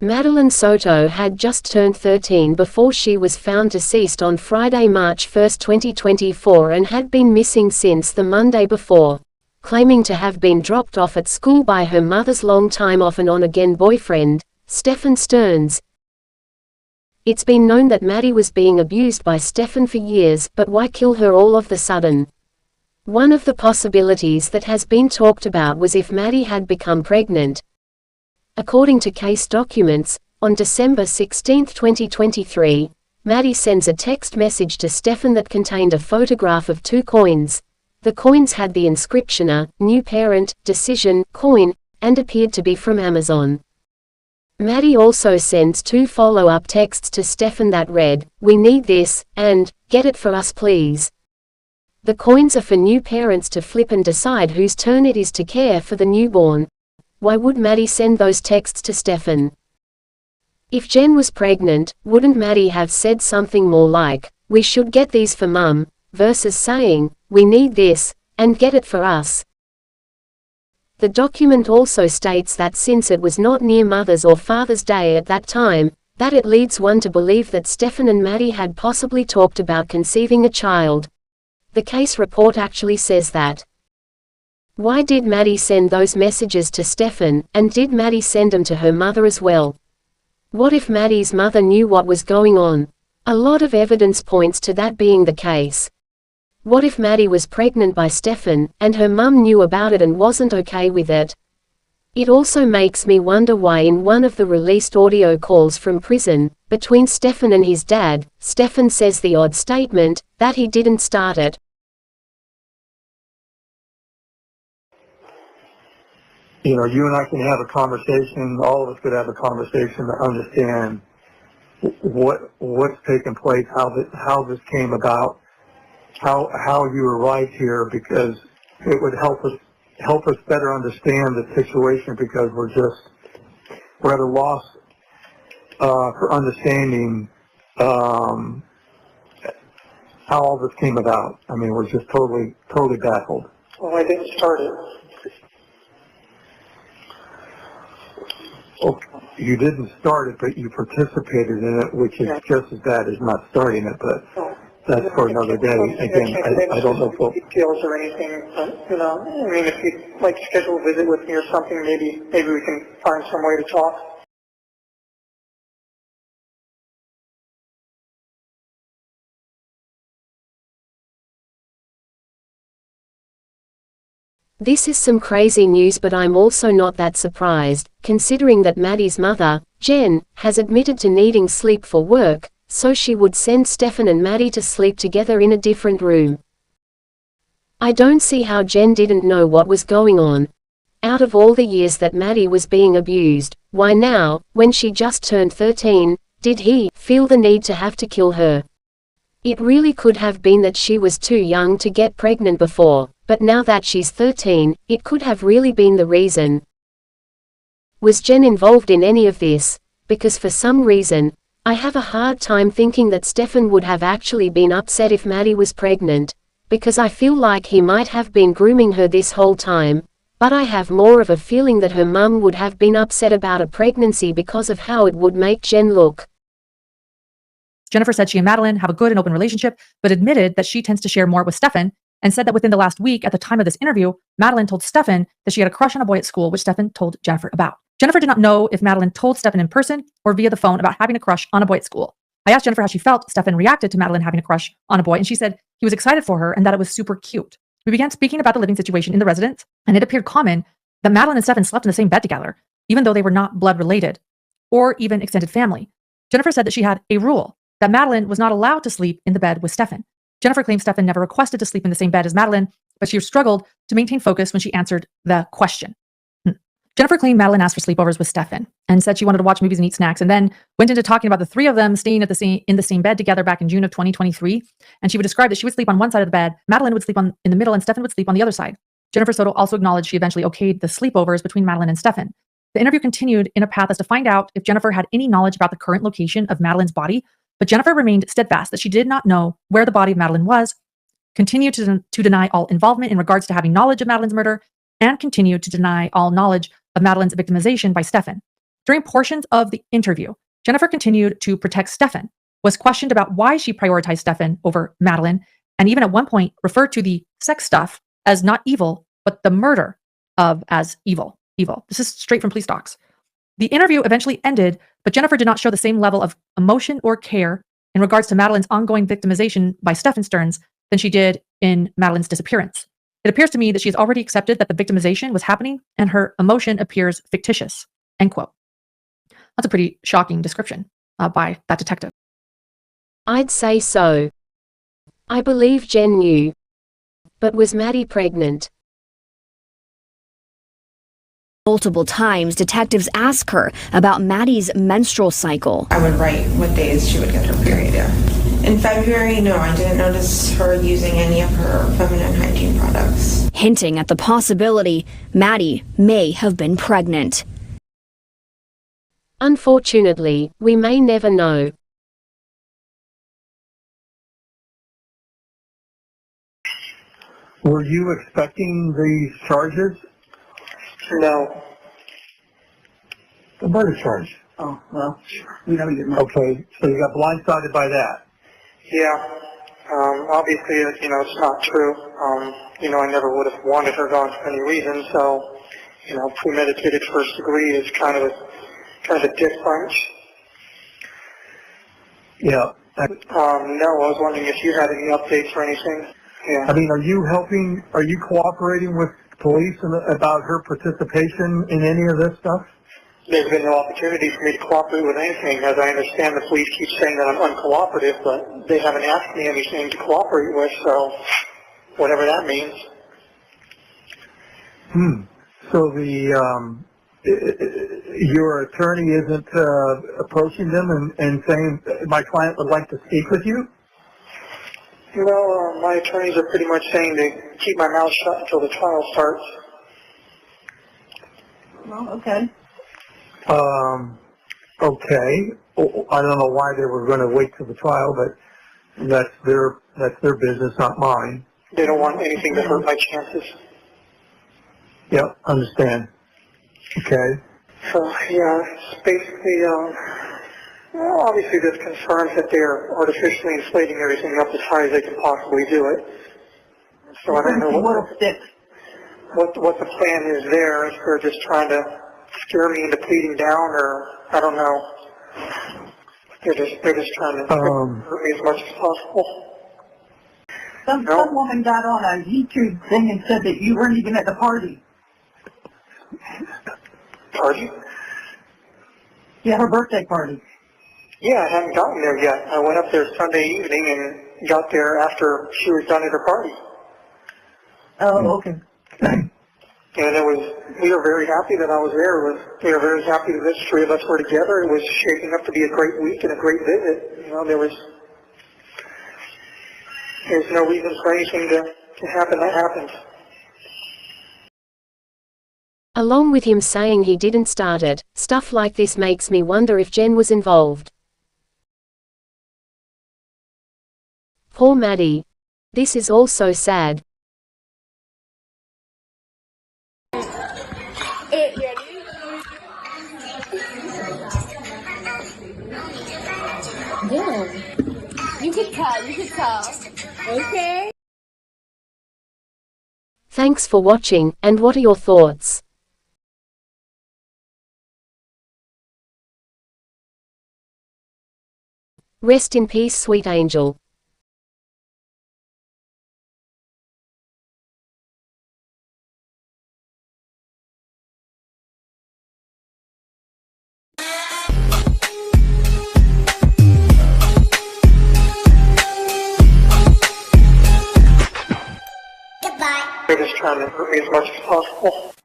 Madeline Soto had just turned 13 before she was found deceased on Friday, March 1, 2024, and had been missing since the Monday before, claiming to have been dropped off at school by her mother's long-time off-and-on-again boyfriend, Stephen Stearns. It's been known that Maddie was being abused by Stephen for years, but why kill her all of the sudden? One of the possibilities that has been talked about was if Maddie had become pregnant. According to case documents, on December 16, 2023, Maddie sends a text message to Stephen that contained a photograph of 2 coins. The coins had the inscription "A New Parent Decision Coin" and appeared to be from Amazon. Maddie also sends 2 follow-up texts to Stephen that read, "We need this," and "Get it for us please." The coins are for new parents to flip and decide whose turn it is to care for the newborn. Why would Maddie send those texts to Stephen? If Jen was pregnant, wouldn't Maddie have said something more like, "We should get these for Mum," versus saying, "We need this, and get it for us"? The document also states that since it was not near Mother's or Father's Day at that time, that it leads one to believe that Stephen and Maddie had possibly talked about conceiving a child. The case report actually says that. Why did Maddie send those messages to Stephen, and did Maddie send them to her mother as well? What if Maddie's mother knew what was going on? A lot of evidence points to that being the case. What if Maddie was pregnant by Stephen, and her mum knew about it and wasn't okay with it? It also makes me wonder why in one of the released audio calls from prison, between Stephen and his dad, Stephen says the odd statement, that he didn't start it. You know, you and I can have a conversation, all of us could have a conversation to understand what's taken place, how this came about, how you arrived here, because it would help us better understand the situation, because we're at a loss for understanding how all this came about. I mean, we're just totally baffled. Well, I didn't start it. Oh, you didn't start it, but you participated in it, which is just as bad as not starting it, but that's for another day. Again, I don't know if details or anything, but, you know, I mean, if you'd like to schedule a visit with me or something, maybe we can find some way to talk. This is some crazy news, but I'm also not that surprised, considering that Maddie's mother, Jen, has admitted to needing sleep for work, so she would send Stephen and Maddie to sleep together in a different room. I don't see how Jen didn't know what was going on. Out of all the years that Maddie was being abused, why now, when she just turned 13, did he feel the need to have to kill her? It really could have been that she was too young to get pregnant before, but now that she's 13, it could have really been the reason. Was Jen involved in any of this? Because for some reason, I have a hard time thinking that Stephen would have actually been upset if Maddie was pregnant, because I feel like he might have been grooming her this whole time, but I have more of a feeling that her mum would have been upset about a pregnancy because of how it would make Jen look. Jennifer said she and Madeline have a good and open relationship, but admitted that she tends to share more with Stephen, and said that within the last week, at the time of this interview, Madeline told Stephen that she had a crush on a boy at school, which Stephen told Jennifer about. Jennifer did not know if Madeline told Stephen in person or via the phone about having a crush on a boy at school. I asked Jennifer how she felt Stephen reacted to Madeline having a crush on a boy, and she said he was excited for her and that it was super cute. We began speaking about the living situation in the residence, and it appeared common that Madeline and Stephen slept in the same bed together, even though they were not blood related or even extended family. Jennifer said that she had a rule that Madeline was not allowed to sleep in the bed with Stephen. Jennifer claims Stephen never requested to sleep in the same bed as Madeline, but she struggled to maintain focus when she answered the question. Jennifer claimed Madeline asked for sleepovers with Stephen and said she wanted to watch movies and eat snacks, and then went into talking about the three of them staying in the same bed together back in June of 2023. And she would describe that she would sleep on one side of the bed, Madeline would sleep in the middle, and Stephen would sleep on the other side. Jennifer Soto also acknowledged she eventually okayed the sleepovers between Madeline and Stephen. The interview continued in a path as to find out if Jennifer had any knowledge about the current location of Madeline's body, but Jennifer remained steadfast that she did not know where the body of Madeline was, continued to deny all involvement in regards to having knowledge of Madeline's murder, and continued to deny all knowledge of Madeline's victimization by Stephen. During portions of the interview, Jennifer continued to protect Stefan, was questioned about why she prioritized Stefan over Madeline, and even at one point referred to the sex stuff as not evil, but the murder of as evil. Evil. This is straight from police docs. The interview eventually ended, but Jennifer did not show the same level of emotion or care in regards to Madeline's ongoing victimization by Stefan Stearns than she did in Madeline's disappearance. It appears to me that she has already accepted that the victimization was happening and her emotion appears fictitious. End quote. That's a pretty shocking description by that detective. I'd say so. I believe Jen knew. But was Maddie pregnant? Multiple times, detectives ask her about Maddie's menstrual cycle. I would write what days she would get her period. Yeah. In February, no, I didn't notice her using any of her feminine hygiene products. Hinting at the possibility Maddie may have been pregnant. Unfortunately, we may never know. Were you expecting these charges? No. The murder charge. Oh, well, you know you might. Okay, so you got blindsided by that. Yeah. Obviously, it's not true. I never would have wanted her gone for any reason, so, premeditated first degree is kind of a dick punch. Yeah. No, I was wondering if you had any updates or anything. Yeah. I mean, are you cooperating with police about her participation in any of this stuff? There's been no opportunity for me to cooperate with anything. As I understand, the police keep saying that I'm uncooperative, but they haven't asked me anything to cooperate with, so whatever that means. So your attorney isn't approaching them and saying, my client would like to speak with you? No, my attorneys are pretty much saying to keep my mouth shut until the trial starts. Well, okay. Okay. I don't know why they were going to wait till the trial, but that's their business, not mine. They don't want anything to hurt my chances. Yep, understand. Okay. So, yeah, it's basically, obviously there's concerns that they're artificially inflating everything up as high as they can possibly do it. So I don't know what the plan is there, if they're just trying to scare me into pleading down, or I don't know. They're just trying to hurt me as much as possible. Some woman got on a YouTube thing and said that you weren't even at the party. Party? Yeah, her birthday party. Yeah, I haven't gotten there yet. I went up there Sunday evening and got there after she was done at her party. Oh, okay. And we were very happy that I was there. We were very happy that the three of us were together. It was shaping up to be a great week and a great visit. There's no reason for anything to happen that happened. Along with him saying he didn't start it, stuff like this makes me wonder if Jen was involved. Poor Maddie. This is all so sad. Yeah. You could tell. Okay. Thanks for watching, and what are your thoughts? Rest in peace, sweet angel. They're just trying to hurt me as much as possible.